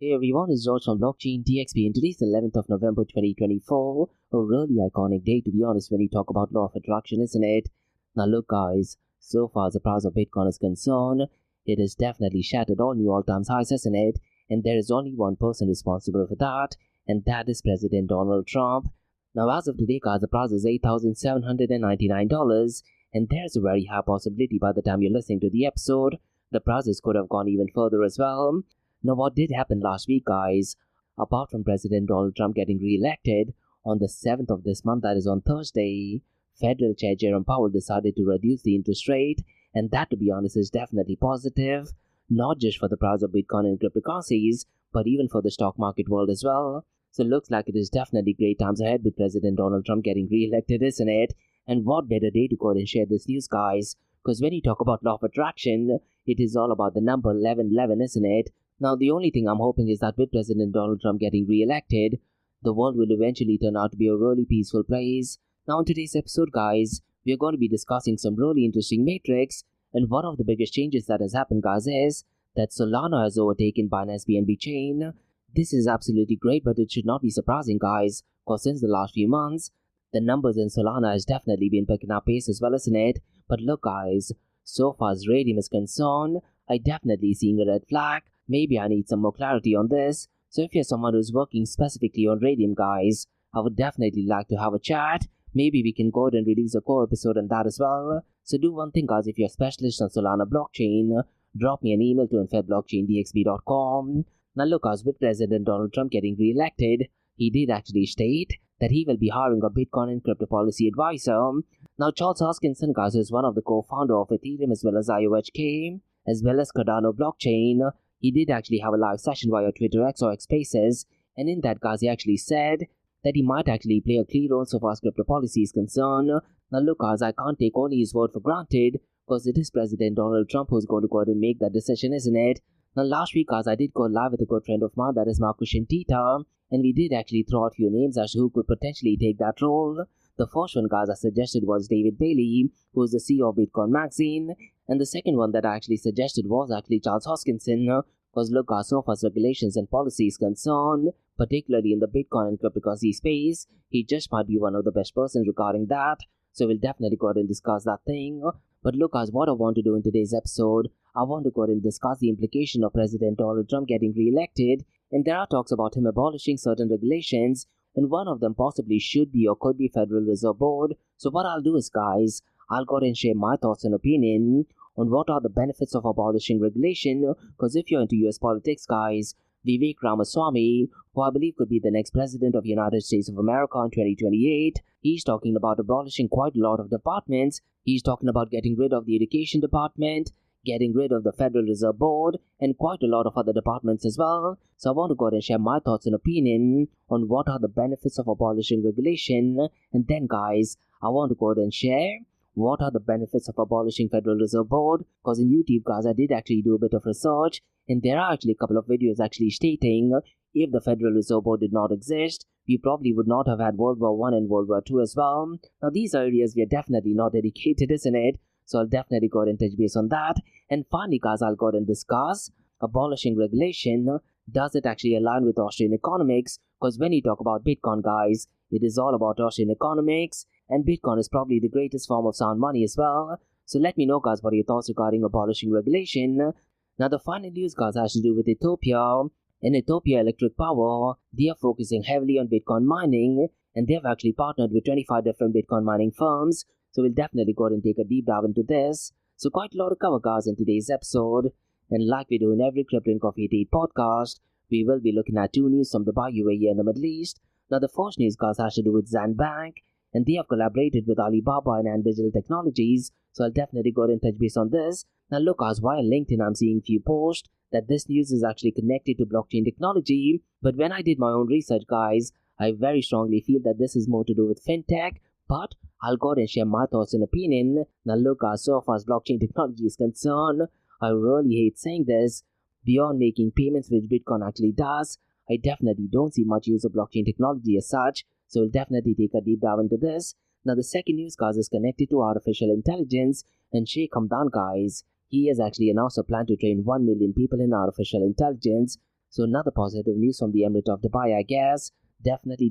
Hey everyone, it's George from Blockchain DXB and today's the 11th of November 2024. A really iconic day to be honest when you talk about law of attraction, isn't it? Now look guys, so far as the price of Bitcoin is concerned, it has definitely shattered all new all-time highs, isn't it? And there is only one person responsible for that, and that is President Donald Trump. Now as of today guys, the price is $8,799 and there's a very high possibility by the time you're listening to the episode, the prices could have gone even further as well. Now what did happen last week guys, apart from President Donald Trump getting re-elected, on the 7th of this month, that is on Thursday, Federal Chair Jerome Powell decided to reduce the interest rate, and that to be honest is definitely positive, not just for the price of Bitcoin and cryptocurrencies, but even for the stock market world as well. So it looks like it is definitely great times ahead with President Donald Trump getting re-elected, isn't it? And what better day to go ahead and share this news guys, because when you talk about law of attraction, it is all about the number 1111, isn't it? Now, the only thing I'm hoping is that with President Donald Trump getting re-elected, the world will eventually turn out to be a really peaceful place. Now, in today's episode, guys, we are going to be discussing some really interesting metrics, and one of the biggest changes that has happened, guys, is that Solana has overtaken Binance BNB chain. This is absolutely great, but it should not be surprising, guys, because since the last few months, the numbers in Solana has definitely been picking up pace as well, isn't it? But look, guys, so far as Radium is concerned, I definitely seeing a red flag. Maybe I need some more clarity on this. So if you're someone who's working specifically on Radium, guys, I would definitely like to have a chat. Maybe we can go ahead and release a core episode on that as well. So do one thing, guys, if you're a specialist on Solana blockchain, drop me an email to info@blockchaindxb.com. Now look, guys, with President Donald Trump getting re-elected, he did actually state that he will be hiring a Bitcoin and crypto policy advisor. Now Charles Hoskinson, guys, is one of the co-founder of Ethereum as well as IOHK, as well as Cardano blockchain. He did actually have a live session via Twitter X or X Spaces, and in that, guys, he actually said that he might actually play a key role so far as crypto policy is concerned. Now look, guys, I can't take only his word for granted, because it is President Donald Trump who's going to go ahead and make that decision, isn't it? Now last week, guys, I did go live with a good friend of mine, that is Marcus Shintita, and we did actually throw out a few names as to who could potentially take that role. The first one, guys, I suggested was David Bailey, who is the CEO of Bitcoin Magazine, and the second one that I actually suggested was actually Charles Hoskinson, because look, guys, so far as regulations and policies concerned, particularly in the Bitcoin and cryptocurrency space, he just might be one of the best persons regarding that, so we'll definitely go ahead and discuss that thing. But look, guys, what I want to do in today's episode, I want to go ahead and discuss the implication of President Donald Trump getting re-elected, and there are talks about him abolishing certain regulations, and one of them possibly should be or could be Federal Reserve Board. So what I'll do is, guys, I'll go ahead and share my thoughts and opinion on what are the benefits of abolishing regulation, because if you're into US politics, guys, Vivek Ramaswamy, who I believe could be the next president of the United States of America in 2028, he's talking about abolishing quite a lot of departments. He's talking about getting rid of the education department, getting rid of the Federal Reserve Board, and quite a lot of other departments as well. So I want to go ahead and share my thoughts and opinion on what are the benefits of abolishing regulation, and then, guys, I want to go ahead and share what are the benefits of abolishing Federal Reserve Board, because in YouTube, guys, I did actually do a bit of research, and there are actually a couple of videos actually stating if the Federal Reserve Board did not exist, we probably would not have had World War I and World War II as well. Now these are areas we are definitely not dedicated, isn't it? So I'll definitely go ahead and touch base on that. And finally, guys, I'll go ahead and discuss abolishing regulation. Does it actually align with Austrian economics? Because when you talk about Bitcoin, guys, it is all about Austrian economics, and Bitcoin is probably the greatest form of sound money as well. So let me know, guys, what are your thoughts regarding abolishing regulation. Now the final news, guys, has to do with Ethiopia. In Ethiopia Electric Power, they are focusing heavily on Bitcoin mining, and they have actually partnered with 25 different Bitcoin mining firms. So we'll definitely go ahead and take a deep dive into this. So quite a lot to cover, guys, in today's episode. And like we do in every Crypto and Coffee ATH podcast, we will be looking at two news from Dubai, UAE, and the Middle East. Now the first news, guys, has to do with Zan Bank, and they have collaborated with Alibaba and Ant Digital Technologies. So I'll definitely go ahead and touch base on this. Now look, guys, via LinkedIn, I'm seeing few posts that this news is actually connected to blockchain technology. But when I did my own research, guys, I very strongly feel that this is more to do with fintech. But I'll go ahead and share my thoughts and opinion. Now look, guys, so far as blockchain technology is concerned, I really hate saying this, beyond making payments which Bitcoin actually does, I definitely don't see much use of blockchain technology as such. So we'll definitely take a deep dive into this. Now the second news, guys, is connected to artificial intelligence, and Sheikh Hamdan, guys, he has actually announced a plan to train 1 million people in artificial intelligence. So another positive news from the Emirate of Dubai, I guess. Definitely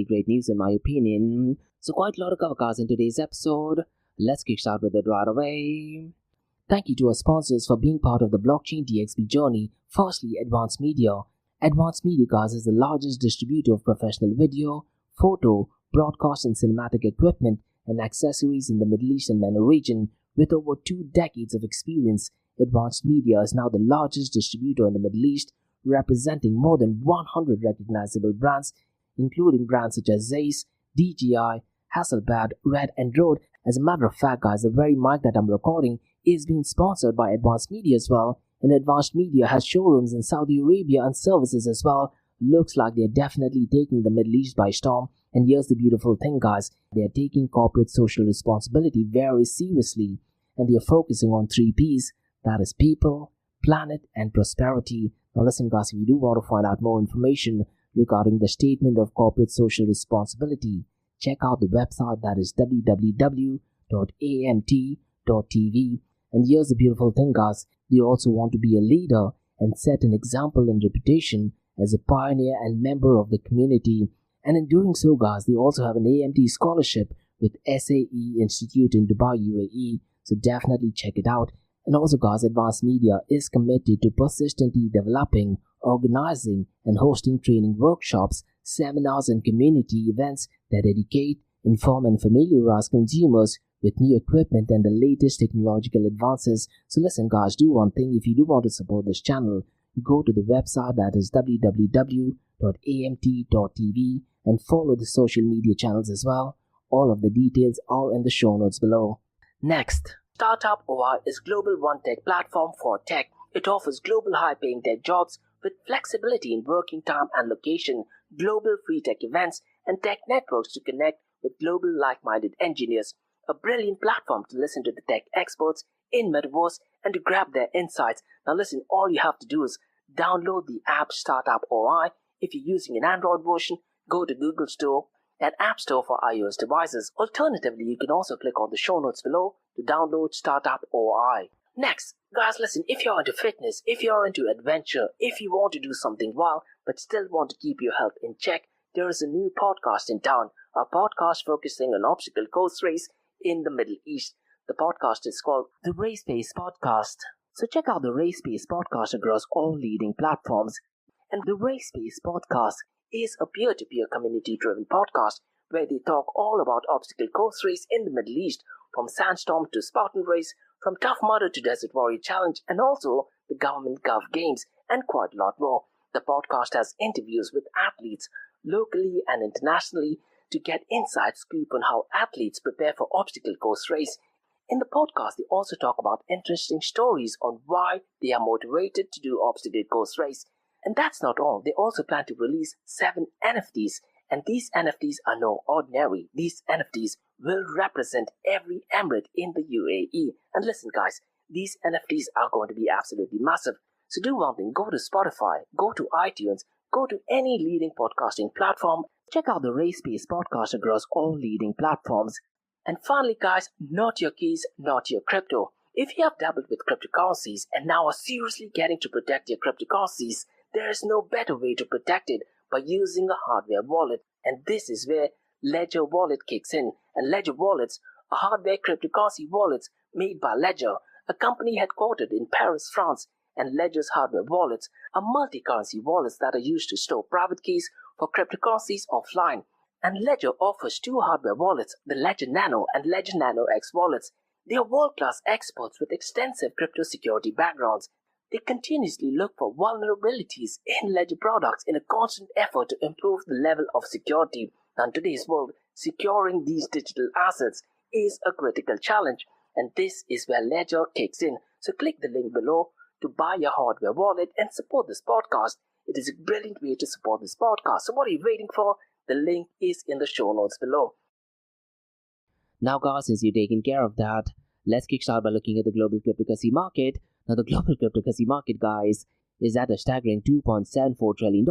great news in my opinion. So quite a lot of cover cars in today's episode. Let's kickstart with it right away. Thank you to our sponsors for being part of the blockchain DXB journey. Firstly, Advanced Media. Advanced Media Cars is the largest distributor of professional video, photo, broadcast and cinematic equipment and accessories in the Middle East and MENA region. With over 2 decades of experience, Advanced Media is now the largest distributor in the Middle East, representing more than 100 recognizable brands, including brands such as Zeiss, DJI, Hasselblad, Red and Rode. As a matter of fact, guys, the very mic that I'm recording is being sponsored by Advanced Media as well. And Advanced Media has showrooms in Saudi Arabia and services as well. Looks like they're definitely taking the Middle East by storm. And here's the beautiful thing, guys. They're taking corporate social responsibility very seriously. And they're focusing on 3 Ps. That is people, planet, and prosperity. Now listen, guys, if you do want to find out more information regarding the statement of corporate social responsibility, check out the website, that is www.amt.tv. And here's the beautiful thing, guys. They also want to be a leader and set an example and reputation as a pioneer and member of the community. And in doing so, guys, they also have an AMT scholarship with SAE Institute in Dubai, UAE. So definitely check it out. And also, guys, Advanced Media is committed to persistently developing, organizing, and hosting training workshops, seminars, and community events that educate, inform, and familiarize consumers with new equipment and the latest technological advances. So listen, guys, do one thing. If you do want to support this channel, go to the website, that is www.amt.tv, and follow the social media channels as well. All of the details are in the show notes below. Next, Startup OI is global one-tech platform for tech. It offers global high-paying tech jobs with flexibility in working time and location, global free tech events, and tech networks to connect with global like-minded engineers. A brilliant platform to listen to the tech experts in Metaverse and to grab their insights. Now listen, all you have to do is download the app Startup OI. If you're using an Android version, go to Google Store and App Store for iOS devices. Alternatively, you can also click on the show notes below to download Startup OI. Next, guys, listen, if you're into fitness, if you're into adventure, if you want to do something wild but still want to keep your health in check, there is a new podcast in town, a podcast focusing on obstacle course race in the Middle East. The podcast is called the Race Pace Podcast. So check out the Race Pace Podcast across all leading platforms. And the Race Pace Podcast is a peer-to-peer community-driven podcast where they talk all about obstacle course race in the Middle East, from Sandstorm to Spartan Race, from Tough Mudder to Desert Warrior Challenge, and also the Government Gov Games, and quite a lot more. The podcast has interviews with athletes locally and internationally to get inside scoop on how athletes prepare for obstacle course race. In the podcast, they also talk about interesting stories on why they are motivated to do obstacle course race. And that's not all. They also plan to release 7 NFTs. And these NFTs are no ordinary. These NFTs will represent every emirate in the UAE. And listen, guys, these NFTs are going to be absolutely massive. So do one thing. Go to Spotify, go to iTunes, go to any leading podcasting platform. Check out the Race Pace Podcast across all leading platforms. And finally, guys, not your keys, not your crypto. If you have dabbled with cryptocurrencies and now are seriously getting to protect your cryptocurrencies, there is no better way to protect it by using a hardware wallet. And this is where Ledger Wallet kicks in. And Ledger Wallets are hardware cryptocurrency wallets made by Ledger, a company headquartered in Paris, France. And Ledger's hardware wallets are multi-currency wallets that are used to store private keys for cryptocurrencies offline. And Ledger offers 2 hardware wallets, the Ledger Nano and Ledger Nano X wallets. They are world-class experts with extensive crypto security backgrounds. They continuously look for vulnerabilities in Ledger products in a constant effort to improve the level of security. Now, in today's world, securing these digital assets is a critical challenge, and this is where Ledger kicks in. So click the link below to buy your hardware wallet and support this podcast. It is a brilliant way to support this podcast. So what are you waiting for? The link is in the show notes below. Now, guys, since you're taking care of that, let's kickstart by looking at the global cryptocurrency market. Now, the global cryptocurrency market, guys, is at a staggering $2.74 trillion,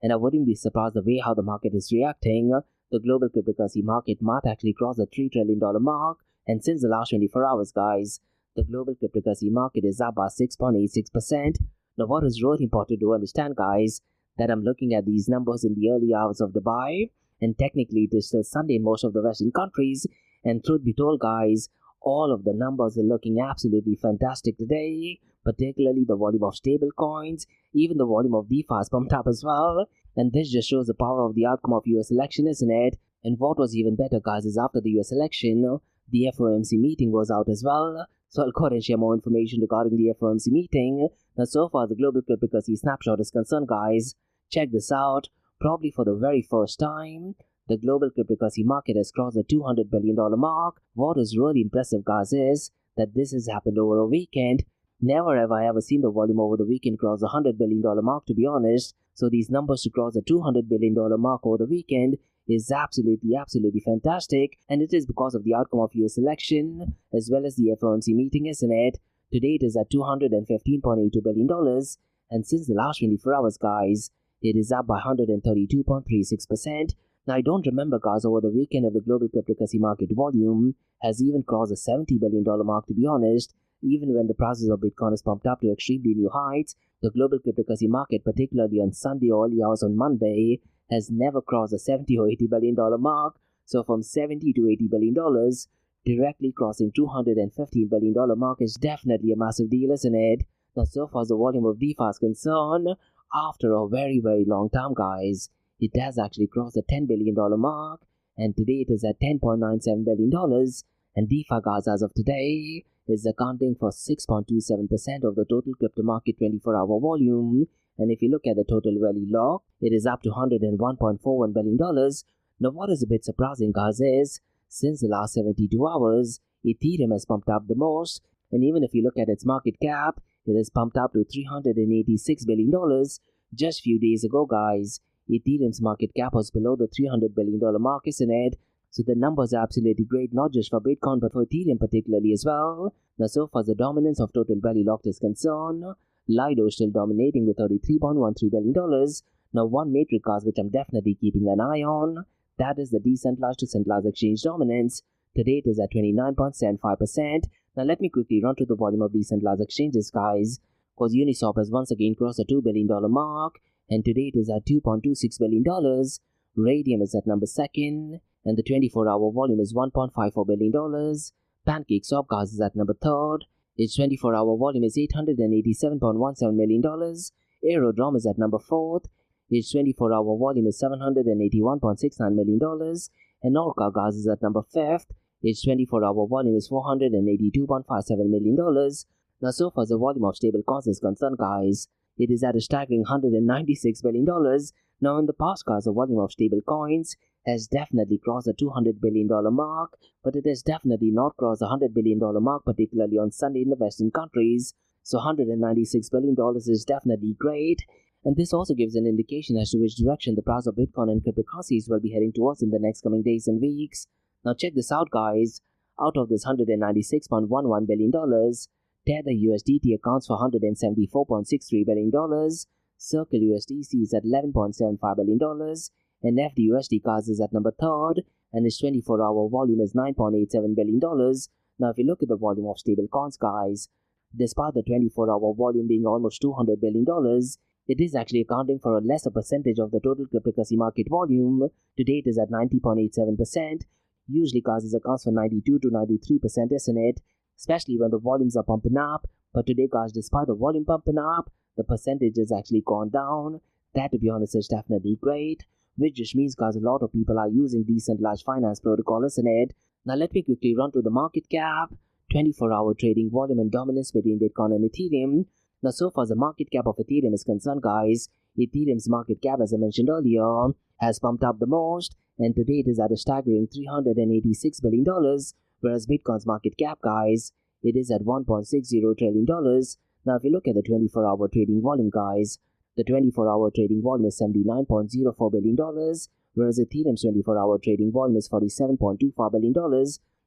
and I wouldn't be surprised the way how the market is reacting. The global cryptocurrency market might actually cross the $3 trillion mark, and since the last 24 hours, guys, the global cryptocurrency market is up by 6.86%, Now what is really important to understand, guys, that I'm looking at these numbers in the early hours of Dubai, and technically it is still Sunday in most of the Western countries, and truth be told, guys, all of the numbers are looking absolutely fantastic today, particularly the volume of stable coins, even the volume of DeFi is pumped up as well, and this just shows the power of the outcome of US election, isn't it? And what was even better, guys, is after the US election, the FOMC meeting was out as well. So I'll go ahead and share more information regarding the FOMC meeting. Now, so far the global cryptocurrency snapshot is concerned, guys, check this out. Probably for the very first time, the global cryptocurrency market has crossed the $200 billion mark. What is really impressive, guys, is that this has happened over a weekend. Never have I ever seen the volume over the weekend cross the $100 billion mark, to be honest. So these numbers to cross the $200 billion mark over the weekend is absolutely fantastic, and it is because of the outcome of US election as well as the FOMC meeting, isn't it? Today it is at $215.82 billion, and since the last 24 hours, guys, it is up by 132.36%. Now, I don't remember, guys, over the weekend if the global cryptocurrency market volume has even crossed the $70 billion mark, to be honest. Even when the prices of Bitcoin is pumped up to extremely new heights, the global cryptocurrency market, particularly on Sunday or early hours on Monday, has never crossed the $70 or $80 billion mark. So from $70 to $80 billion, directly crossing $215 billion mark is definitely a massive deal, isn't it? Now, so far as the volume of DeFi is concerned, after a very long time, guys, it has actually crossed the $10 billion mark, and today it is at $10.97 billion, and DeFi, guys, as of today, is accounting for 6.27% of the total crypto market 24-hour volume. And if you look at the total value locked, it is up to $101.41 billion. Now, what is a bit surprising, guys, is since the last 72 hours, Ethereum has pumped up the most, and even if you look at its market cap, it has pumped up to $386 billion. Just few days ago, guys, Ethereum's market cap was below the $300 billion mark, isn't it? So the numbers are absolutely great, not just for Bitcoin, but for Ethereum particularly as well. Now, so far as the dominance of total value locked is concerned, Lido is still dominating with $33.13 billion. Now, one metric, guys, which I'm definitely keeping an eye on, that is the decentralized to centralized exchange dominance. Today it is at 29.75%. Now, let me quickly run through the volume of decentralized exchanges, guys, because Uniswap has once again crossed the $2 billion mark, and today it is at $2.26 billion. Radium is at number 2nd, and the 24-hour volume is $1.54 billion. PancakeSwap, guys, is at number 3rd. Its 24-hour volume is $887.17 million. Aerodrome is at number 4th. Its 24-hour volume is $781.69 million. And Orca, guys, is at number 5th. Its 24-hour volume is $482.57 million. Now, so far as the volume of stable coins is concerned, guys, it is at a staggering $196 billion. Now, in the past, guys, the volume of stable coins has definitely crossed the $200 billion mark, but it has definitely not crossed the $100 billion mark, particularly on Sunday in the Western countries. So $196 billion is definitely great, and this also gives an indication as to which direction the price of Bitcoin and cryptocurrencies will be heading towards in the next coming days and weeks. Now check this out, guys. Out of this $196.11 billion, Tether USDT accounts for $174.63 billion, Circle USDC is at $11.75 billion, and FDUSD, guys, is at number 3rd, and its 24-hour volume is $9.87 billion. Now, if you look at the volume of stable coins, guys, despite the 24-hour volume being almost $200 billion, it is actually accounting for a lesser percentage of the total cryptocurrency market volume. Today, it is at 90.87%. Usually, guys, it accounts for 92 to 93%, isn't it? Especially when the volumes are pumping up. But today, guys, despite the volume pumping up, the percentage has actually gone down. That, to be honest, is definitely great, which just means, guys, a lot of people are using decentralized finance protocol, isn't it? Now, let me quickly run through the market cap, 24-hour trading volume and dominance between Bitcoin and Ethereum. Now, so far as the market cap of Ethereum is concerned, guys, Ethereum's market cap, as I mentioned earlier, has pumped up the most, and today it is at a staggering $386 billion, whereas Bitcoin's market cap, guys, it is at $1.60 trillion. Now, if you look at the 24-hour trading volume, guys, the 24-hour trading volume is $79.04 billion, whereas Ethereum's 24-hour trading volume is $47.25 billion.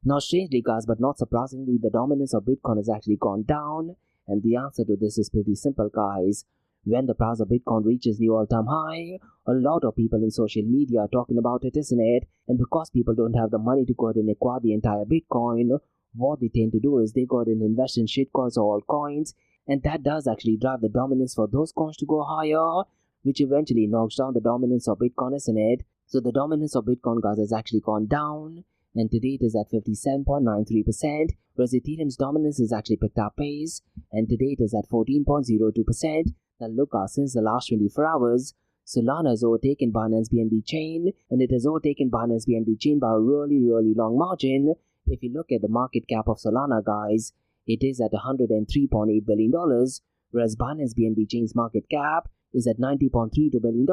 Now, strangely, guys, but not surprisingly, the dominance of Bitcoin has actually gone down, and the answer to this is pretty simple, guys. When the price of Bitcoin reaches new all-time high, a lot of people in social media are talking about it, isn't it? And because people don't have the money to go ahead and acquire the entire Bitcoin, what they tend to do is they go ahead and invest in shitcoins or altcoins, and that does actually drive the dominance for those coins to go higher, which eventually knocks down the dominance of Bitcoin, isn't it? So the dominance of Bitcoin, guys, has actually gone down, and today it is at 57.93%, whereas Ethereum's dominance has actually picked up pace, and today it is at 14.02%. Now look, since the last 24 hours, Solana has overtaken Binance BNB chain, and it has overtaken Binance BNB chain by a really long margin. If you look at the market cap of Solana, guys, it is at $103.8 billion, whereas Binance BNB chain's market cap is at $90.32 billion.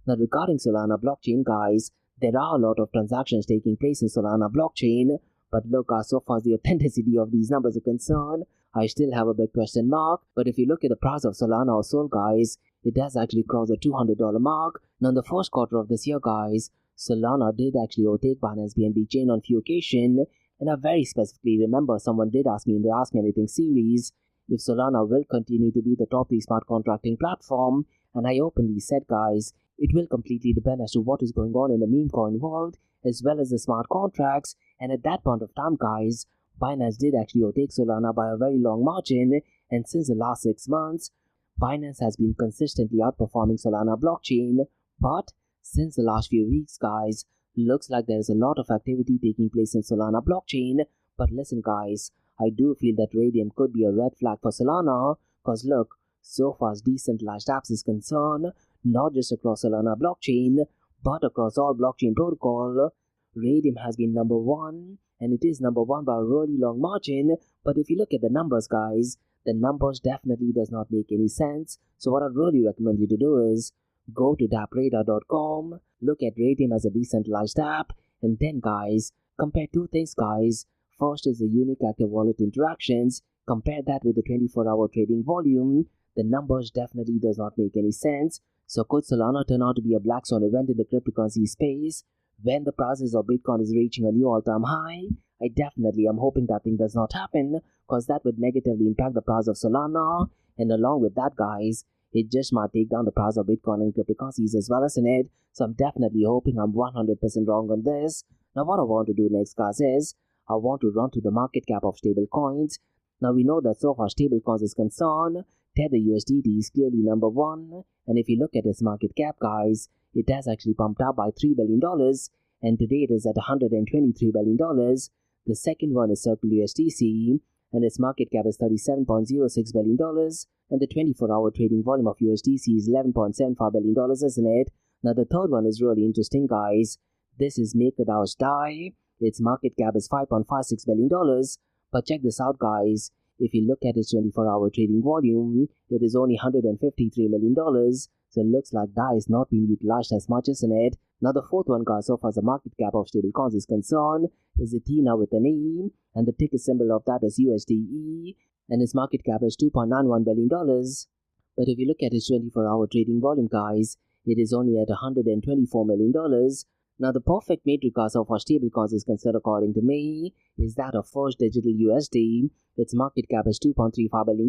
Now regarding Solana blockchain, guys, there are a lot of transactions taking place in Solana blockchain, but look, so far as the authenticity of these numbers are concerned, I still have a big question mark. But if you look at the price of Solana or Sol, guys, it does actually cross the $200 mark. Now in the first quarter of this year, guys, Solana did actually overtake Binance BNB chain on few occasions, and I very specifically remember someone did ask me in the Ask Me Anything series if Solana will continue to be the top 3 smart contracting platform, and I openly said, guys, it will completely depend as to what is going on in the meme coin world as well as the smart contracts. And at that point of time, guys, Binance did actually overtake Solana by a very long margin, and since the last 6 months, Binance has been consistently outperforming Solana blockchain. But since the last few weeks, guys, looks like there is a lot of activity taking place in Solana blockchain. But listen, guys, I do feel that Radium could be a red flag for Solana, cause look, so far as decentralized apps is concerned, not just across Solana blockchain, but across all blockchain protocol, Radium has been number 1, and it is number 1 by a really long margin. But if you look at the numbers, guys, the numbers definitely does not make any sense. So what I'd really recommend you to do is go to dappradar.com, look at Radium as a decentralized app, and then, guys, compare 2 things, guys. First is the unique active wallet interactions. Compare that with the 24-hour trading volume. The numbers definitely does not make any sense. So could Solana turn out to be a black swan event in the cryptocurrency space when the prices of Bitcoin is reaching a new all-time high? I definitely am hoping that thing does not happen, because that would negatively impact the price of Solana, and along with that, guys, it just might take down the price of Bitcoin and cryptocurrencies as well, as in it. So I'm definitely hoping I'm 100% wrong on this. Now what I want to do next, guys, is I want to run to the market cap of stable coins. Now we know that so far stable coins is concerned, Tether USDT is clearly number 1, and if you look at its market cap, guys, it has actually pumped up by $3 billion, and today it is at $123 billion. The second one is Circle USDC, and its market cap is $37.06 billion, and the 24-hour trading volume of USDC is $11.75 billion, isn't it? Now the third one is really interesting, guys. This is MakerDAO's DAI. Its market cap is $5.56 billion, but check this out, guys. If you look at its 24-hour trading volume, it is only $153 million, so it looks like DAI is not being utilized as much, isn't it? Now the fourth one, guys, so far as the market cap of stablecoins is concerned, is Athena with an E, and the ticker symbol of that is USDE, and its market cap is $2.91 billion. But if you look at its 24-hour trading volume, guys, it is only at $124 million. Now the perfect metric so far stablecoins is concerned, according to me, is that of First Digital USD. Its market cap is $2.35 billion,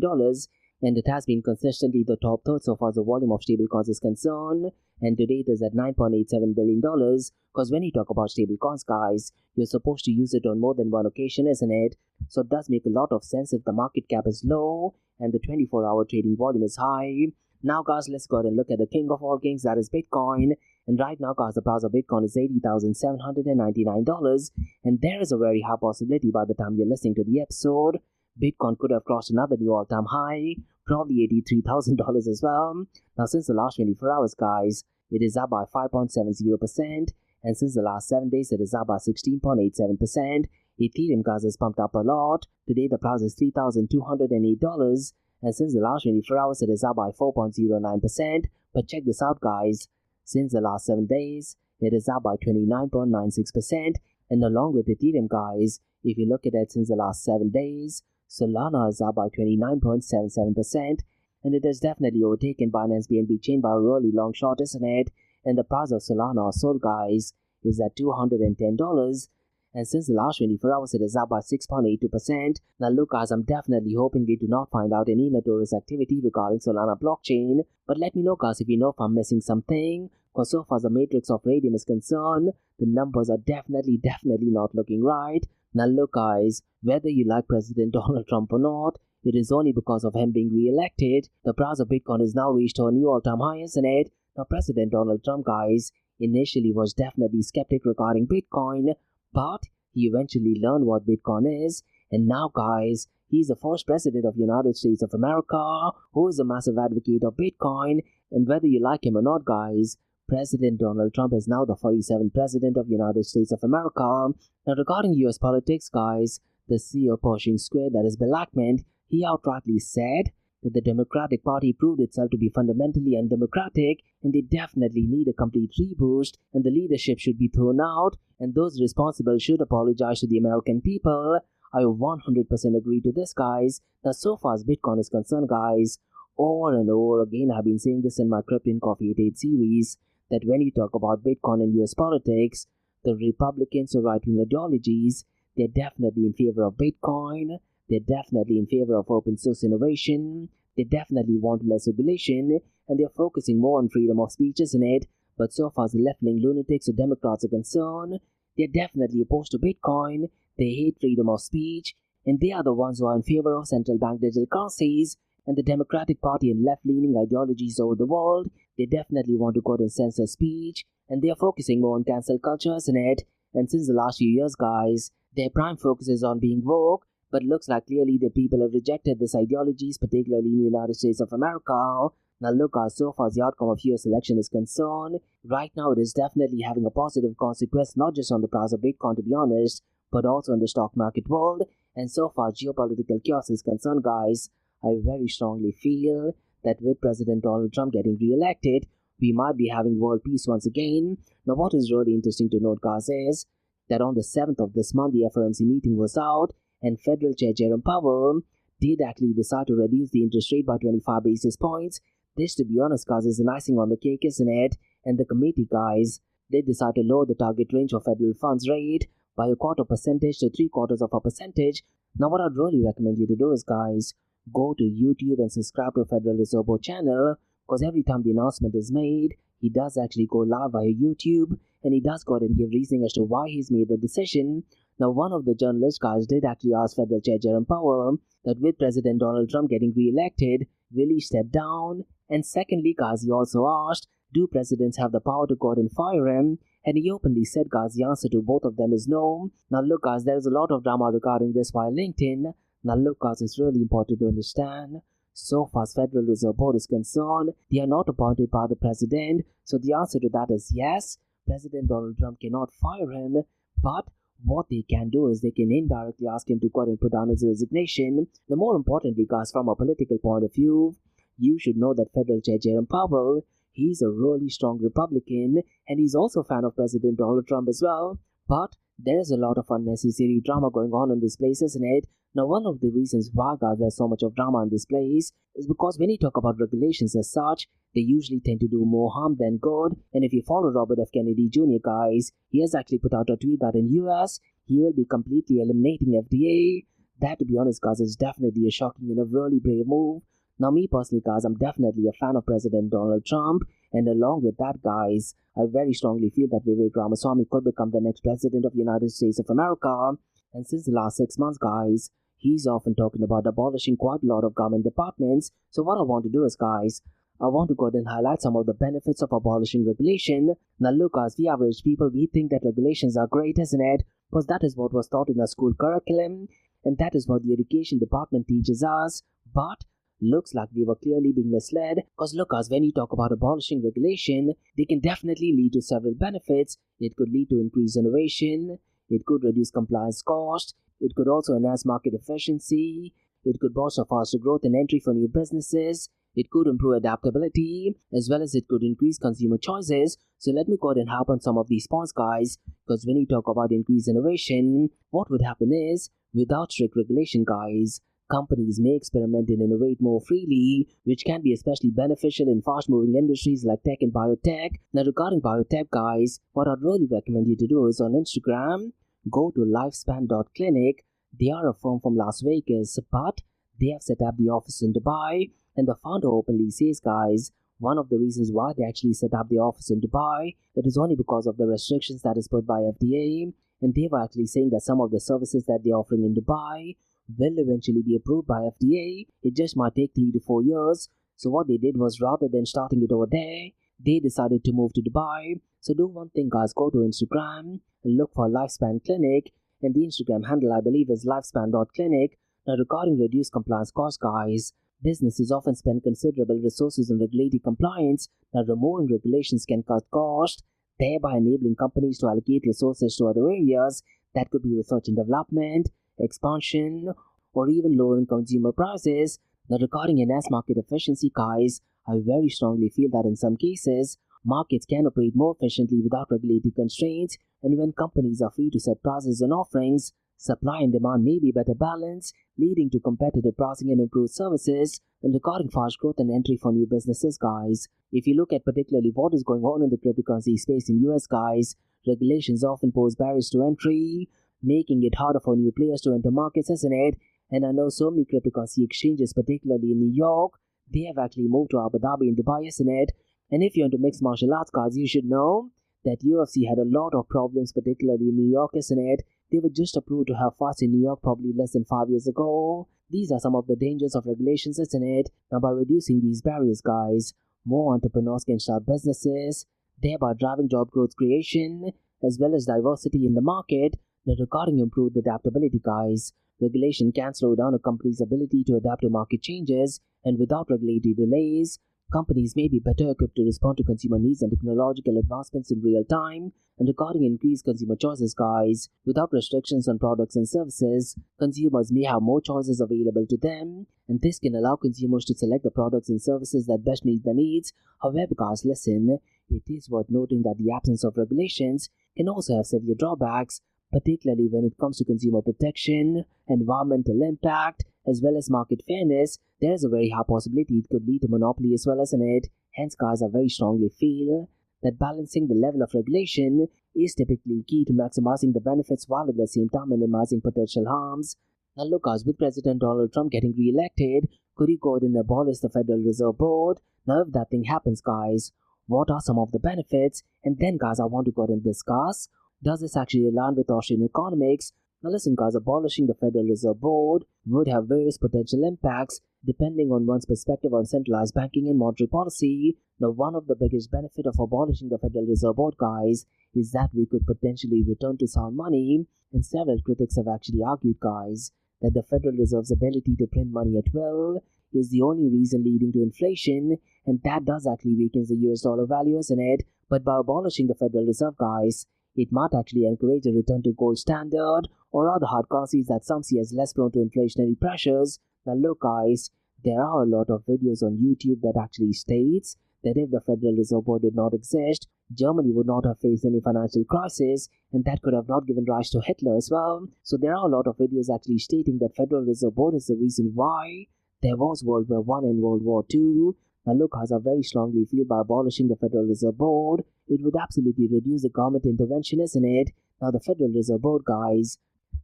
and it has been consistently the top third so far as the volume of stablecoins is concerned, and today it is at $9.87 billion, because when you talk about stablecoins, guys, you're supposed to use it on more than one occasion, isn't it? So it does make a lot of sense if the market cap is low and the 24-hour trading volume is high. Now, guys, let's go ahead and look at the king of all kings, that is Bitcoin. And right now, guys, the price of Bitcoin is $80,799, and there is a very high possibility by the time you're listening to the episode, Bitcoin could have crossed another new all-time high, probably $83,000 as well. Now, since the last 24 hours, guys, it is up by 5.70%, and since the last 7 days, it is up by 16.87%. Ethereum, guys, has pumped up a lot. Today, the price is $3,208, and since the last 24 hours, it is up by 4.09%. But check this out, guys. Since the last 7 days, it is up by 29.96%. And along with Ethereum, guys, if you look at it since the last 7 days, Solana is up by 29.77%. And it has definitely overtaken Binance BNB chain by a really long shot, isn't it? And the price of Solana or Sol, guys, is at $210. And since the last 24 hours, it is up by 6.82%. Now look, guys, I'm definitely hoping we do not find out any notorious activity regarding Solana blockchain. But let me know, guys, if you know if I'm missing something. Because so far as the matrix of Radium is concerned, the numbers are definitely not looking right. Now look, guys, whether you like President Donald Trump or not, It is only because of him being re-elected. The price of Bitcoin is now reached a new all-time high, isn't it? Now, President Donald Trump, guys, initially was definitely skeptic regarding Bitcoin, but he eventually learned what Bitcoin is, and now, guys, he's the first president of the United States of America who is a massive advocate of Bitcoin, and whether you like him or not, guys, President Donald Trump is now the 47th president of the United States of America. Now, regarding US politics, guys, the CEO of Pershing Square, that is Bill Ackman, he outrightly said that the Democratic Party proved itself to be fundamentally undemocratic, and they definitely need a complete reboost, and the leadership should be thrown out, and those responsible should apologize to the American people. I 100% agree to this, guys. Now, so far as Bitcoin is concerned, guys, over and over again, I've been saying this in my Crypto Coffee ATH series, that when you talk about Bitcoin and US politics, the Republicans or right-wing ideologies, they're definitely in favor of Bitcoin, they're definitely in favor of open source innovation, they definitely want less regulation, and they're focusing more on freedom of speech, isn't it? But so far as the left-wing lunatics or Democrats are concerned, they're definitely opposed to Bitcoin, they hate freedom of speech, and they are the ones who are in favor of Central Bank Digital Currencies. And the Democratic Party and left-leaning ideologies over the world, they definitely want to go and censor speech, and they are focusing more on cancel culture, isn't it? And since the last few years, guys, their prime focus is on being woke, but looks like clearly the people have rejected these ideologies, particularly in the United States of America. Now look, guys, so far as the outcome of US election is concerned, right now it is definitely having a positive consequence, not just on the price of Bitcoin, to be honest, but also in the stock market world. And so far as geopolitical chaos is concerned, guys, I very strongly feel that with President Donald Trump getting re-elected, we might be having world peace once again. Now, what is really interesting to note, guys, is that on the 7th of this month, the FOMC meeting was out, and Federal Chair Jerome Powell did actually decide to reduce the interest rate by 25 basis points. This, to be honest, guys, is an icing on the cake, isn't it? And the committee, guys, did decide to lower the target range of federal funds rate by 0.25% to 0.75%. Now, what I'd really recommend you to do is, guys, go to YouTube and subscribe to Federal Reserve Board channel, because every time the announcement is made, he does actually go live via YouTube, and he does go ahead and give reasoning as to why he's made the decision. Now, one of the journalists, guys, did actually ask Federal Chair Jerome Powell that with President Donald Trump getting re-elected, will he step down? And secondly, guys, he also asked, do presidents have the power to go ahead and fire him? And he openly said, guys, the answer to both of them is no. Now, look, guys, there is a lot of drama regarding this via LinkedIn. Now look, guys, it's really important to understand, so far as Federal Reserve Board is concerned, they are not appointed by the president, so the answer to that is yes, President Donald Trump cannot fire him, but what they can do is they can indirectly ask him to go ahead and put down his resignation. The more importantly, guys, from a political point of view, you should know that Federal Chair Jerome Powell, he's a really strong Republican, and he's also a fan of President Donald Trump as well, but there is a lot of unnecessary drama going on in this place, isn't it? Now, one of the reasons why, guys, there's so much of drama in this place is because when you talk about regulations as such, they usually tend to do more harm than good. And if you follow Robert F. Kennedy Jr., guys, he has actually put out a tweet that in US, he will be completely eliminating FDA. That, to be honest, guys, is definitely a shocking and a really brave move. Now, me personally, guys, I'm definitely a fan of President Donald Trump. And along with that, guys, I very strongly feel that Vivek Ramaswamy could become the next president of the United States of America. And since the last 6 months, guys, he's often talking about abolishing quite a lot of government departments. So what I want to do is, guys, I want to go ahead and highlight some of the benefits of abolishing regulation. Now look, guys, we average people, we think that regulations are great, isn't it? Because that is what was taught in our school curriculum, and that is what the education department teaches us. But looks like we were clearly being misled, because look, guys, when you talk about abolishing regulation, they can definitely lead to several benefits. It could lead to increased innovation, it could reduce compliance costs, it could also enhance market efficiency, it could foster faster growth and entry for new businesses, it could improve adaptability, as well as it could increase consumer choices. So let me go ahead and harp on some of these points, guys, because when you talk about increased innovation, what would happen is, without strict regulation, guys, companies may experiment and innovate more freely, which can be especially beneficial in fast-moving industries like tech and biotech. Now, regarding biotech, guys, what I'd really recommend you to do is on Instagram, go to lifespan.clinic. They are a firm from Las Vegas, but they have set up the office in Dubai, and the founder openly says, guys, one of the reasons why they actually set up the office in Dubai, it is only because of the restrictions that is put by FDA, and they were actually saying that some of the services that they're offering in Dubai will eventually be approved by FDA. It just might take 3 to 4 years. So what they did was, rather than starting it over there, they decided to move to Dubai. So do one thing, guys, go to Instagram and look for Lifespan Clinic, and the Instagram handle I believe is lifespan.clinic. Now regarding reduced compliance costs, guys, businesses often spend considerable resources on regulatory compliance. Now removing regulations can cut costs, thereby enabling companies to allocate resources to other areas. That could be research and development, expansion, or even lowering consumer prices. Now regarding enhanced market efficiency, guys, I very strongly feel that in some cases, markets can operate more efficiently without regulatory constraints, and when companies are free to set prices and offerings, supply and demand may be better balanced, leading to competitive pricing and improved services. And regarding fast growth and entry for new businesses, guys, if you look at particularly what is going on in the cryptocurrency space in US, guys, regulations often pose barriers to entry, making it harder for new players to enter markets, isn't it? And I know so many cryptocurrency exchanges, particularly in New York, they have actually moved to Abu Dhabi and Dubai, isn't it? And if you're into mixed martial arts, guys, you should know that UFC had a lot of problems, particularly in New York, isn't it? They were just approved to have fights in New York probably less than 5 years ago. These are some of the dangers of regulations, isn't it? Now by reducing these barriers, guys, more entrepreneurs can start businesses, thereby driving job growth creation, as well as diversity in the market. Now regarding improved adaptability, guys, regulation can slow down a company's ability to adapt to market changes, and without regulatory delays, companies may be better equipped to respond to consumer needs and technological advancements in real time. And regarding increased consumer choices, guys, without restrictions on products and services, consumers may have more choices available to them, and this can allow consumers to select the products and services that best meet their needs. However, guys, listen, it is worth noting that the absence of regulations can also have severe drawbacks, particularly when it comes to consumer protection, environmental impact, as well as market fairness. There is a very high possibility it could lead to monopoly as well, isn't it? Hence, guys, I very strongly feel that balancing the level of regulation is typically key to maximizing the benefits while at the same time minimizing potential harms. Now look, guys, with President Donald Trump getting re-elected, could he go ahead and abolish the Federal Reserve Board? Now if that thing happens, guys, what are some of the benefits? And then, guys, I want to go ahead and discuss, does this actually align with Austrian economics? Now listen, guys, abolishing the Federal Reserve Board would have various potential impacts depending on one's perspective on centralized banking and monetary policy. Now one of the biggest benefits of abolishing the Federal Reserve Board, guys, is that we could potentially return to sound money, and several critics have actually argued, guys, that the Federal Reserve's ability to print money at will is the only reason leading to inflation, and that does actually weaken the US dollar value, isn't it? But by abolishing the Federal Reserve, guys, it might actually encourage a return to gold standard or other hard currencies that some see as less prone to inflationary pressures. Now look, guys, there are a lot of videos on YouTube that actually states that if the Federal Reserve Board did not exist, Germany would not have faced any financial crisis, and that could have not given rise to Hitler as well. So there are a lot of videos actually stating that Federal Reserve Board is the reason why there was World War I and World War II. Now look, guys, I very strongly feel by abolishing the Federal Reserve Board, it would absolutely reduce the government intervention, isn't it? Now the Federal Reserve Board, guys,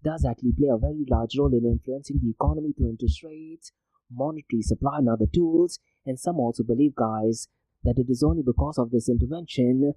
does actually play a very large role in influencing the economy through interest rates, monetary supply and other tools, and some also believe, guys, that it is only because of this intervention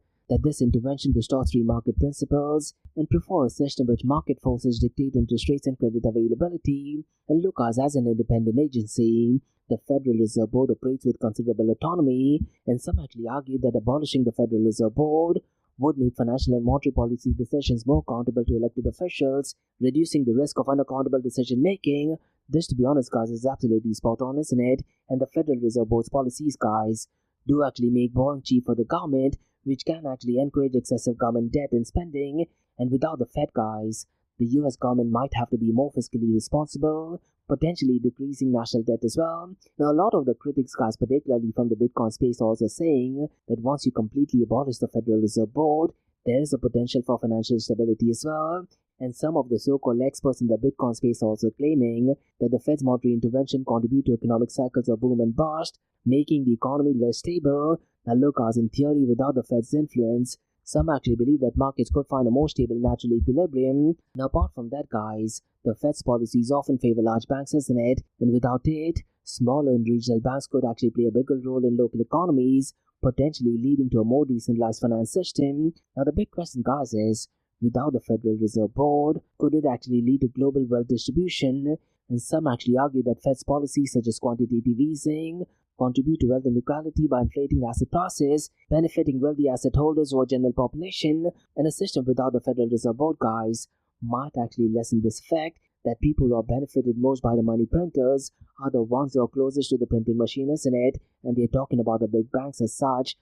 distorts free market principles and prefer a system which market forces dictate interest rates and credit availability. And look, guys, as an independent agency, the Federal Reserve Board operates with considerable autonomy, and some actually argue that abolishing the Federal Reserve Board would make financial and monetary policy decisions more accountable to elected officials, reducing the risk of unaccountable decision making. This, to be honest, guys, is absolutely spot on, isn't it? And the Federal Reserve Board's policies, guys, do actually make borrowing cheap for the government, which can actually encourage excessive government debt and spending. And without the Fed, guys, the US government might have to be more fiscally responsible, potentially decreasing national debt as well. Now, a lot of the critics, guys, particularly from the Bitcoin space, are also saying that once you completely abolish the Federal Reserve Board, there is a potential for financial stability as well. And some of the so-called experts in the Bitcoin space are also claiming that the Fed's monetary intervention contribute to economic cycles of boom and bust, making the economy less stable. Now look, guys, in theory, without the Fed's influence, some actually believe that markets could find a more stable natural equilibrium. Now apart from that, guys, the Fed's policies often favor large banks, isn't it? And without it, smaller and regional banks could actually play a bigger role in local economies, potentially leading to a more decentralized finance system. Now the big question, guys, is, without the Federal Reserve Board, could it actually lead to global wealth distribution, and some actually argue that Fed's policies such as quantitative easing contribute to wealth inequality by inflating asset prices, benefiting wealthy asset holders over general population, and a system without the Federal Reserve Board, guys, might actually lessen this effect, that people who are benefited most by the money printers are the ones who are closest to the printing machine, isn't it? And they're talking about the big banks as such.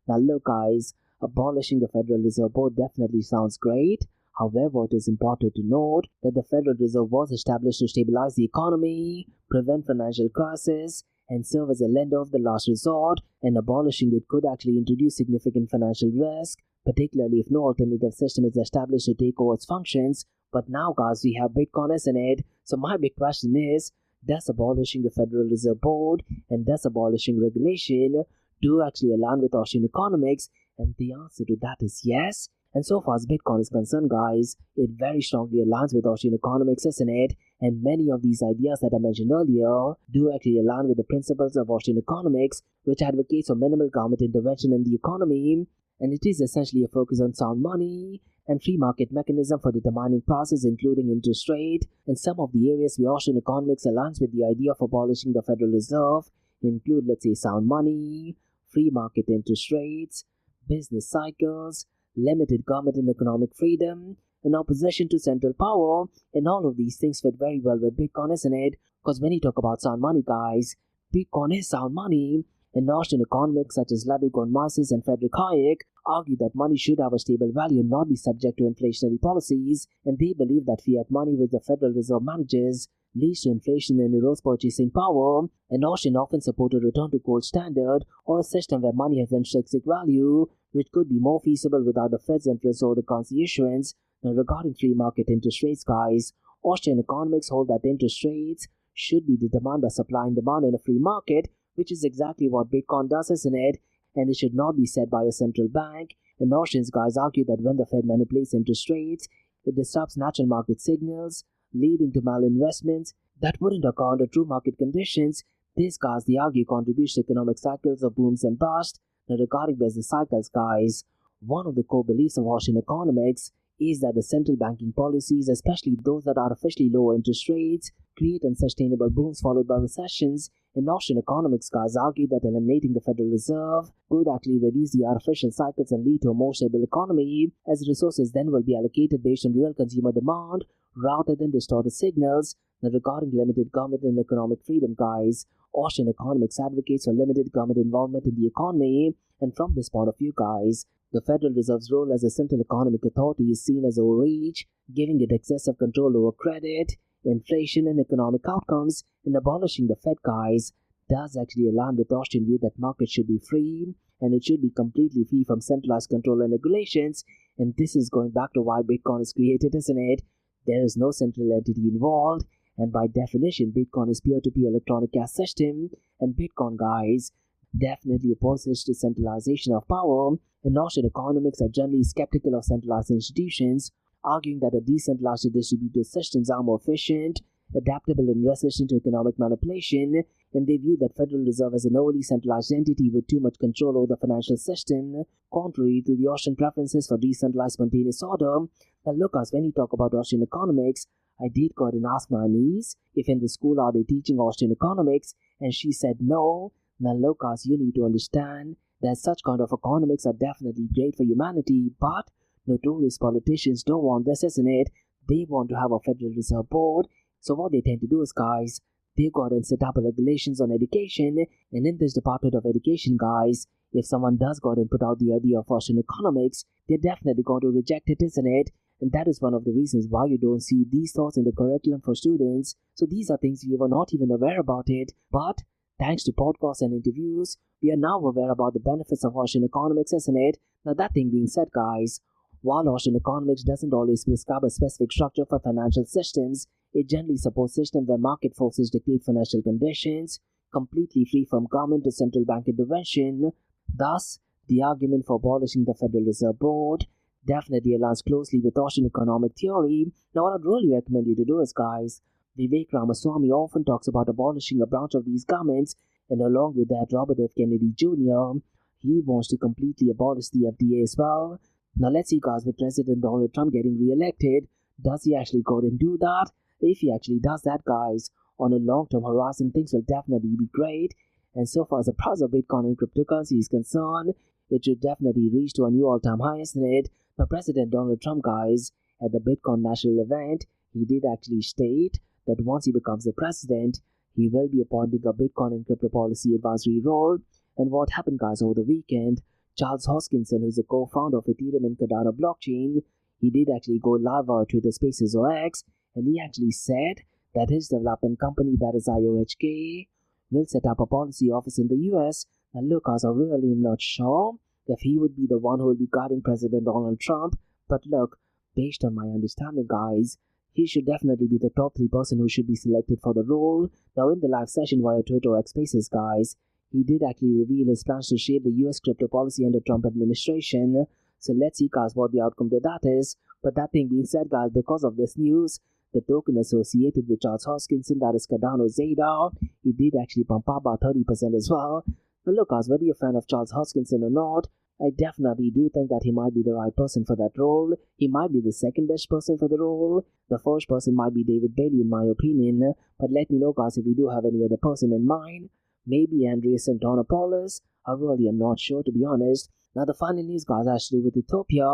Now look, guys, abolishing the Federal Reserve Board definitely sounds great. However, it is important to note that the Federal Reserve was established to stabilize the economy, prevent financial crisis, and serve as a lender of the last resort, and abolishing it could actually introduce significant financial risk, particularly if no alternative system is established to take over its functions. But now, guys, we have Bitcoin, isn't it? So my big question is, does abolishing the Federal Reserve Board and does abolishing regulation do actually align with Austrian economics? And the answer to that is yes. And so far as Bitcoin is concerned, guys, it very strongly aligns with Austrian economics, isn't it? And many of these ideas that I mentioned earlier do actually align with the principles of Austrian economics, which advocates for minimal government intervention in the economy. And it is essentially a focus on sound money and free market mechanism for determining prices, including interest rate. And some of the areas where Austrian economics aligns with the idea of abolishing the Federal Reserve include, let's say, sound money, free market interest rates, business cycles, limited government and economic freedom, and opposition to central power. And all of these things fit very well with Bitcoin, isn't it? Because when you talk about sound money, guys, Bitcoin is sound money. And Austrian economics such as Ludwig von Mises and Friedrich Hayek argue that money should have a stable value and not be subject to inflationary policies, and they believe that fiat money, which the Federal Reserve manages, leads to inflation and erodes purchasing power. And Austrian often support a return to gold standard or a system where money has intrinsic value, which could be more feasible without the Fed's influence over the currency issuance. Now, regarding free market interest rates, guys, Austrian economics hold that interest rates should be determined by supply and demand in a free market, which is exactly what Bitcoin does, isn't it? And it should not be set by a central bank. And Austrians, guys, argue that when the Fed manipulates interest rates, it disrupts natural market signals, leading to malinvestments that wouldn't occur under true market conditions. This, guys, they argue, contributes to economic cycles of booms and busts. Now, regarding business cycles, guys, one of the core beliefs of Austrian economics is that the central banking policies, especially those that artificially lower interest rates, create unsustainable booms followed by recessions. And Austrian economics, guys, argue that eliminating the Federal Reserve could actually reduce the artificial cycles and lead to a more stable economy, as resources then will be allocated based on real consumer demand rather than distorted signals. Now, regarding limited government and economic freedom, guys, Austrian economics advocates for limited government involvement in the economy. And from this point of view, guys, the Federal Reserve's role as a central economic authority is seen as overreach, giving it excessive control over credit, inflation, and economic outcomes. And abolishing the Fed, guys, does actually align with Austrian view that markets should be free and it should be completely free from centralized control and regulations. And this is going back to why Bitcoin is created, isn't it? There is no central entity involved, and by definition, Bitcoin is peer-to-peer electronic cash system. And Bitcoin, guys, definitely opposes to centralization of power. And Austrian economics are generally skeptical of centralized institutions, arguing that a decentralized distributed systems are more efficient, adaptable, and resistant to economic manipulation. And they view that Federal Reserve as an overly centralized entity with too much control over the financial system, contrary to the Austrian preferences for decentralized spontaneous order. Now look, us, when you talk about Austrian economics, I did go ahead and ask my niece if in the school are they teaching Austrian economics, and she said no. Now look, us, you need to understand that such kind of economics are definitely great for humanity, but notorious politicians don't want this, isn't it? They want to have a Federal Reserve Board. So what they tend to do is, guys, they go ahead and set up regulations on education. And in this Department of Education, guys, if someone does go ahead and put out the idea of Austrian economics, they're definitely going to reject it, isn't it? And that is one of the reasons why you don't see these thoughts in the curriculum for students. So these are things we were not even aware about it. But thanks to podcasts and interviews, we are now aware about the benefits of Austrian economics, isn't it? Now that thing being said, guys, while Austrian economics doesn't always prescribe a specific structure for financial systems, it generally supports systems where market forces dictate financial conditions, completely free from government or central bank intervention. Thus, the argument for abolishing the Federal Reserve Board definitely aligns closely with Austrian economic theory. Now, what I'd really recommend you to do is, guys, Vivek Ramaswamy often talks about abolishing a branch of these governments, and along with that, Robert F. Kennedy Jr., he wants to completely abolish the FDA as well. Now, let's see, guys, with President Donald Trump getting re-elected, does he actually go ahead and do that? If he actually does that, guys, on a long-term horizon, things will definitely be great. And so far as the price of Bitcoin and cryptocurrency is concerned, it should definitely reach to a new all-time high, isn't it? Now, President Donald Trump, guys, at the Bitcoin national event, he did actually state that once he becomes the president, he will be appointing a Bitcoin and crypto policy advisory role. And what happened, guys, over the weekend, Charles Hoskinson, who's the co-founder of Ethereum and Cardano blockchain, he did actually go live on Twitter Spaces or X, and he actually said that his development company, that is IOHK, will set up a policy office in the US. Now look, guys, I really am not sure if he would be the one who will be guiding President Donald Trump, but look, based on my understanding, guys, he should definitely be the top 3 person who should be selected for the role. Now in the live session via Twitter X Spaces, guys, he did actually reveal his plans to shape the US crypto policy under Trump administration. So let's see, guys, what the outcome to that is. But that thing being said, guys, because of this news, the token associated with Charles Hoskinson, that is Cardano Zeta, he did actually pump up by 30% as well. Now look, guys, whether you're a fan of Charles Hoskinson or not, I definitely do think that he might be the right person for that role. He might be the second best person for the role. The first person might be David Bailey, in my opinion. But let me know, guys, if you do have any other person in mind. Maybe Andreas Antonopoulos. I really am not sure, to be honest. Now, the final news, guys, has to do with Ethiopia.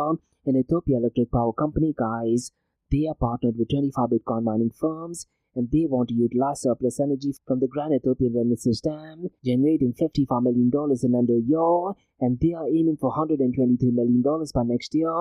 And Ethiopia Electric Power Company, guys, they are partnered with 25 Bitcoin mining firms, and they want to utilize surplus energy from the Grand Ethiopian Renaissance Dam, generating $55 million in under a year, and they are aiming for $123 million by next year.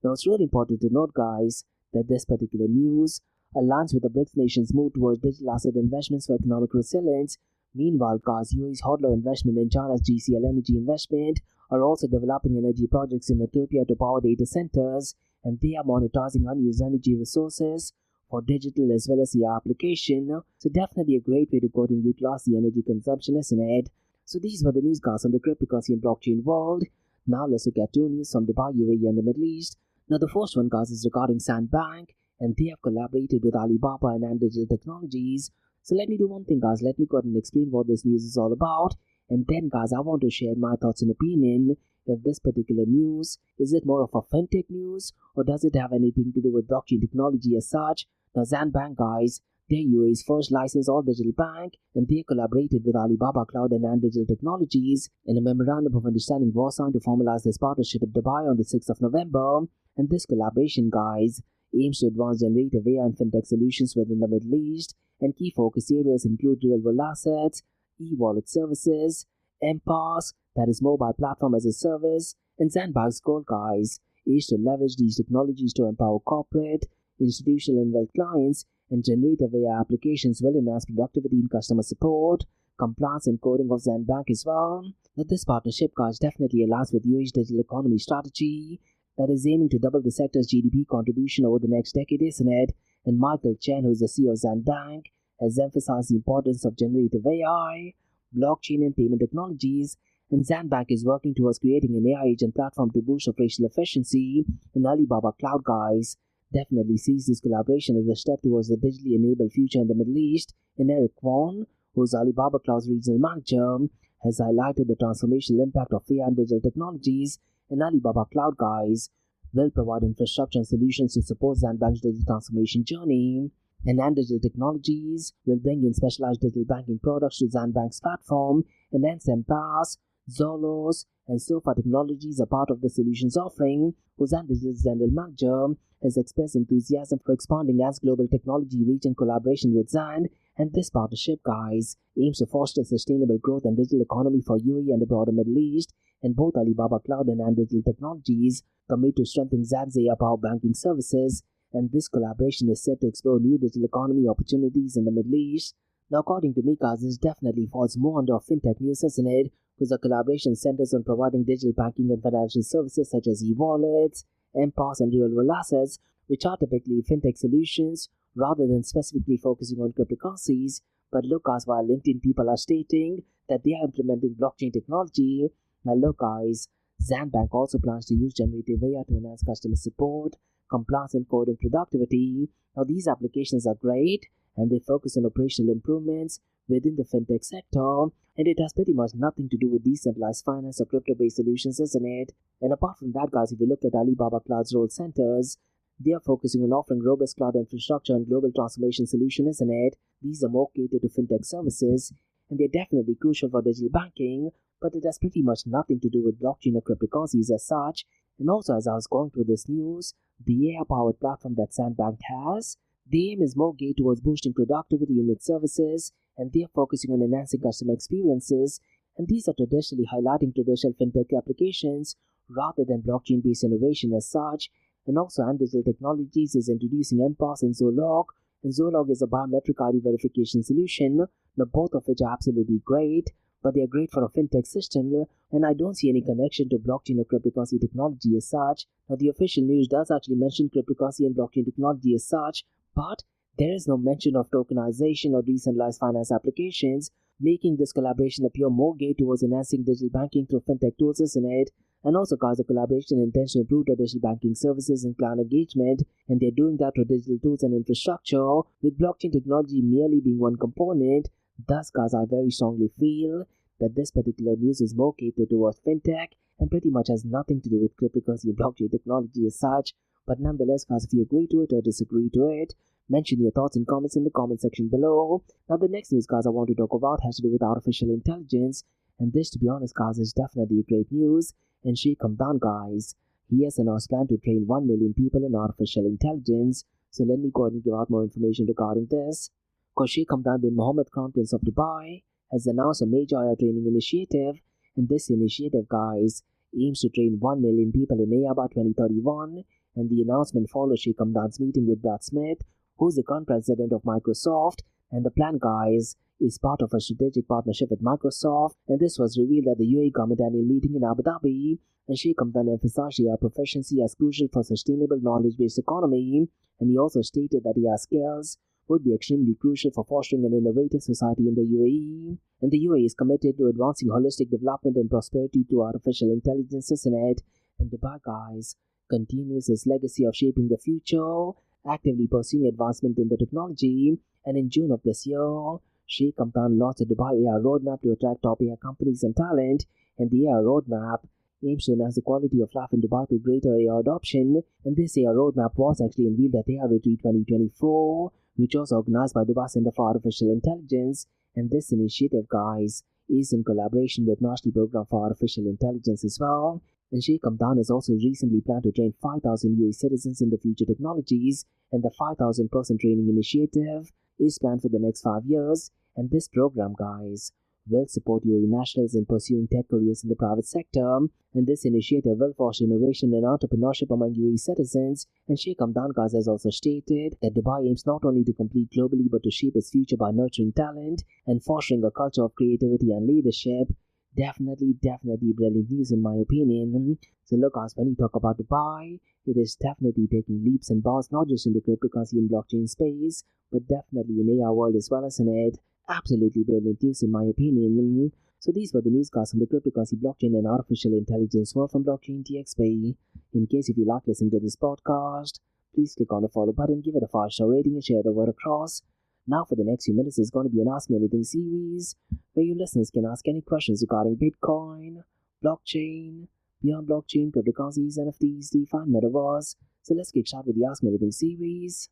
Now, it's really important to note, guys, that this particular news aligns with the BRICS nations' move towards digital asset investments for economic resilience. Meanwhile, guys, UAE's hodler investment in China's GCL Energy investment are also developing energy projects in Ethiopia to power data centers, and they are monetizing unused energy resources for digital as well as the application. So definitely a great way to go and utilize the energy consumption, isn't it? So these were the news, guys, on the cryptocurrency and blockchain world. Now let's look at 2 news from Dubai, UAE and the Middle East. Now the first one, guys, is regarding Sandbank, and they have collaborated with Alibaba and Ant Digital Technologies. So let me do one thing, guys. Let me go ahead and explain what this news is all about. And then, guys, I want to share my thoughts and opinion if this particular news, is it more of a fintech news, or does it have anything to do with blockchain technology as such? Now, Sandbank, guys, they're UAE's first licensed all-digital bank, and they collaborated with Alibaba Cloud and Ant Digital Technologies, and a memorandum of understanding was signed to formalize this partnership in Dubai on the 6th of November. And this collaboration, guys, aims to advance generative AI and fintech solutions within the Middle East, and key focus areas include real-world assets, e-wallet services, MPaaS, that is mobile platform as a service, and Sandbank's goal, guys, is to leverage these technologies to empower corporate, institutional and wealth clients, and generative AI applications will enhance productivity in customer support, compliance and coding of Sandbank as well. Now, this partnership, guys, definitely aligns with UAE's digital economy strategy that is aiming to double the sector's GDP contribution over the next decade, isn't it? And Michael Chen, who's the CEO of Sandbank, has emphasized the importance of generative AI, blockchain and payment technologies, and Sandbank is working towards creating an AI agent platform to boost operational efficiency. And Alibaba Cloud, guys, definitely sees this collaboration as a step towards the digitally enabled future in the Middle East. And Eric Kwan, who's Alibaba Cloud's regional manager, has highlighted the transformational impact of AI and digital technologies. And Alibaba Cloud, guys, will provide infrastructure and solutions to support Sandbank's digital transformation journey. And Ant Digital Technologies will bring in specialized digital banking products to Sandbank's platform, and hence MPaaS, Zolos, and Sofa Technologies are part of the solutions offering, whose Ant Digital's general manager has expressed enthusiasm for expanding Ant's global technology reach in collaboration with Zand. And this partnership, guys, aims to foster sustainable growth and digital economy for UAE and the broader Middle East, and both Alibaba Cloud and Ant Digital Technologies commit to strengthening Zand's AI-powered banking services. And this collaboration is set to explore new digital economy opportunities in the Middle East. Now, according to me, guys, this definitely falls more under fintech news, isn't it? Because the collaboration centers on providing digital banking and financial services such as e-wallets, MPaaS, and real-world assets, which are typically fintech solutions, rather than specifically focusing on cryptocurrencies. But look, guys, while LinkedIn people are stating that they are implementing blockchain technology, now look, guys, Sandbank also plans to use generative AI to enhance customer support, compliance and coding productivity. Now, these applications are great, and they focus on operational improvements within the fintech sector, and it has pretty much nothing to do with decentralized finance or crypto-based solutions, isn't it? And apart from that, guys, if you look at Alibaba Cloud's role centers, They are focusing on offering robust cloud infrastructure and global transformation solutions, isn't it? These are more catered to fintech services, and they're definitely crucial for digital banking, but it has pretty much nothing to do with blockchain or cryptocurrencies as such. And also, as I was going through this news, the AI-powered platform that Sandbank has, the aim is more geared towards boosting productivity in its services, and they are focusing on enhancing customer experiences, and these are traditionally highlighting traditional fintech applications rather than blockchain-based innovation as such. And also, Ant Digital Technologies is introducing MPass and Zolog, and Zolog is a biometric ID verification solution. Now, both of which are absolutely great, but they are great for a fintech system, and I don't see any connection to blockchain or cryptocurrency technology as such. Now, the official news does actually mention cryptocurrency and blockchain technology as such, but there is no mention of tokenization or decentralized finance applications, making this collaboration appear more geared towards enhancing digital banking through fintech tools, isn't it? And also, guys, the collaboration intends to improve traditional banking services and client engagement, and they're doing that through digital tools and infrastructure, with blockchain technology merely being one component. Thus, guys, I very strongly feel that this particular news is more catered towards fintech and pretty much has nothing to do with cryptocurrency and blockchain technology as such. But nonetheless, guys, if you agree to it or disagree to it, mention your thoughts and comments in the comment section below. Now, the next news, guys, I want to talk about has to do with artificial intelligence, and this, to be honest, guys, is definitely great news. And Sheikh Hamdan, guys, he has announced plan to train 1 million people in artificial intelligence. So let me go ahead and give out more information regarding this. Because Sheikh Hamdan bin Mohammed, Crown Prince of Dubai, has announced a major AI training initiative, and this initiative, guys, aims to train 1 million people in AI by 2031, and the announcement follows Sheikh Hamdan's meeting with Brad Smith, who is the current president of Microsoft, and the plan, guys, is part of a strategic partnership with Microsoft, and this was revealed at the UAE government annual meeting in Abu Dhabi, and Sheikh Hamdan emphasized AI proficiency as crucial for sustainable knowledge-based economy, and he also stated that AI skills would be extremely crucial for fostering an innovative society in the UAE, and the UAE is committed to advancing holistic development and prosperity through artificial intelligence, isn't it? And Dubai, guys, continues its legacy of shaping the future, actively pursuing advancement in the technology, and in June of this year, Sheikh Hamdan launched a Dubai AI roadmap to attract top AI companies and talent, and the AI roadmap aims to enhance the quality of life in Dubai through greater AI adoption, and this AI roadmap was actually unveiled at AI Retreat 2024, which was organized by Dubai Center for Artificial Intelligence, and this initiative, guys, is in collaboration with National Program for Artificial Intelligence as well. And Sheikh Hamdan has also recently planned to train 5,000 UAE citizens in the future technologies, and the 5,000 person training initiative is planned for the next 5 years, and this program, guys, will support UAE nationals in pursuing tech careers in the private sector, and this initiative will foster innovation and entrepreneurship among UAE citizens. And Sheikh Hamdan, guys, has also stated that Dubai aims not only to compete globally but to shape its future by nurturing talent and fostering a culture of creativity and leadership. Definitely brilliant news in my opinion. So look, guys, when you talk about Dubai, it is definitely taking leaps and bounds, not just in the cryptocurrency and blockchain space, but definitely in AI world as well as in it. Absolutely brilliant news in my opinion. So these were the news, guys, from the cryptocurrency, blockchain, and artificial intelligence world from Blockchain DXB. In case if you like listening to this podcast, please click on the follow button, give it a 5-star rating, and share the word across. Now for the next few minutes is going to be an Ask Me Anything series, where you listeners can ask any questions regarding Bitcoin, blockchain, beyond blockchain, cryptocurrencies, NFTs, DeFi, and Metaverse. So let's get started with the Ask Me Anything series.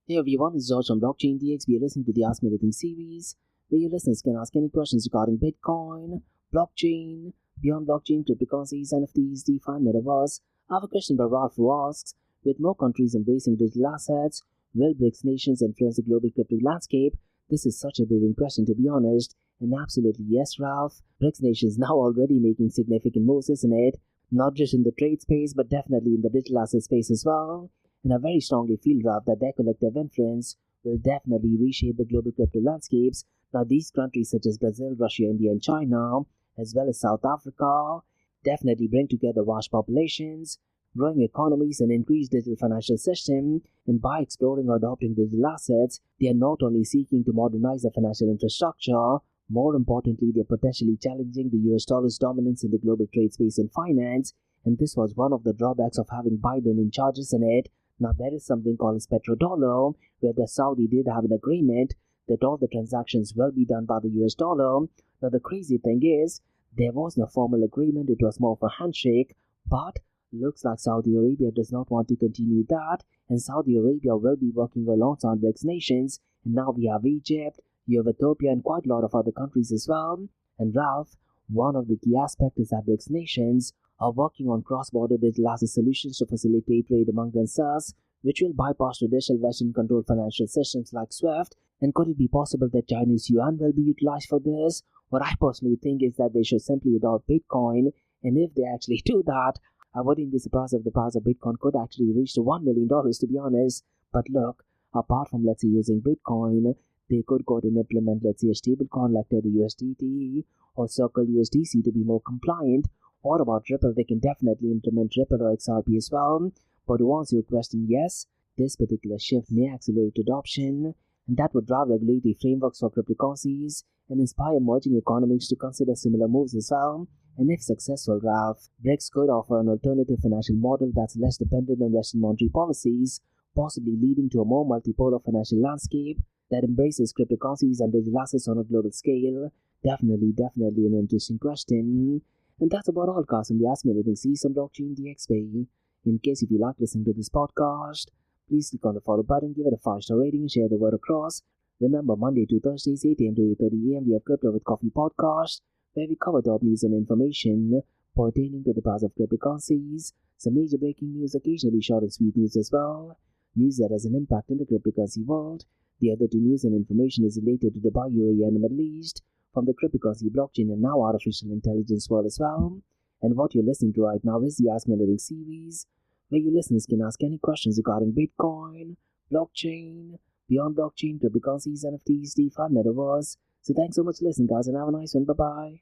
Hey everyone, it's George from Blockchain DXB. You're listening to the Ask Me Anything series, where your listeners can ask any questions regarding Bitcoin, blockchain, beyond blockchain, cryptocurrencies, NFTs, DeFi, and Metaverse. I have a question by Ralph who asks, with more countries embracing digital assets, will BRICS nations influence the global crypto landscape? This is such a brilliant question, to be honest. And absolutely yes, Ralph. BRICS nations now already making significant moves, isn't it? Not just in the trade space, but definitely in the digital asset space as well. And I very strongly feel, Ralph, that their collective influence will definitely reshape the global crypto landscapes. Now, these countries such as Brazil, Russia, India, and China, as well as South Africa, definitely bring together vast populations, growing economies, and increased digital financial system. And by exploring or adopting digital assets, they are not only seeking to modernize their financial infrastructure, more importantly, they are potentially challenging the US dollar's dominance in the global trade space and finance. And this was one of the drawbacks of having Biden in charge, isn't it? Now there is something called as petrodollar, where the Saudi did have an agreement that all the transactions will be done by the US dollar. Now the crazy thing is, there was no formal agreement, it was more of a handshake, but looks like Saudi Arabia does not want to continue that, and Saudi Arabia will be working alongside BRICS nations, and now we have Egypt, you have Ethiopia, and quite a lot of other countries as well. And Ralph, one of the key aspects is that BRICS nations are working on cross-border digital asset solutions to facilitate trade among themselves, which will bypass traditional Western-controlled financial systems like SWIFT. And could it be possible that Chinese yuan will be utilized for this? What I personally think is that they should simply adopt Bitcoin, and if they actually do that, I wouldn't be surprised if the price of Bitcoin could actually reach to $1 million, to be honest. But look, apart from, let's say, using Bitcoin, they could go and implement, let's say, a stablecoin like the USDT or Circle USDC to be more compliant. What about Ripple? They can definitely implement Ripple or XRP as well. But to answer your question, yes, this particular shift may accelerate adoption, and that would drive regulatory frameworks for cryptocurrencies and inspire emerging economies to consider similar moves as well. And if successful, Ralph, BRICS could offer an alternative financial model that's less dependent on Western monetary policies, possibly leading to a more multipolar financial landscape that embraces cryptocurrencies and digital assets on a global scale. Definitely an interesting question. And that's about all, guys. From the Ask Me Anything Season Blockchain DXB. In case if you like listening to this podcast, please click on the follow button, give it a 5-star rating, and share the word across. Remember, Monday to Thursdays, 8 a.m. to 8:30 a.m., we have Crypto with Coffee podcast, where we cover top news and information pertaining to the price of cryptocurrencies, some major breaking news, occasionally short and sweet news as well, news that has an impact in the cryptocurrency world. The other two news and information is related to Dubai, UAE, and the Middle East, from the cryptocurrency, blockchain, and now artificial intelligence world as well. And what you're listening to right now is the Ask Me Anything series, where you listeners can ask any questions regarding Bitcoin, blockchain, beyond blockchain, cryptocurrencies, NFTs, DeFi, Metaverse. So thanks so much for listening, guys, and have a nice one. Bye-bye.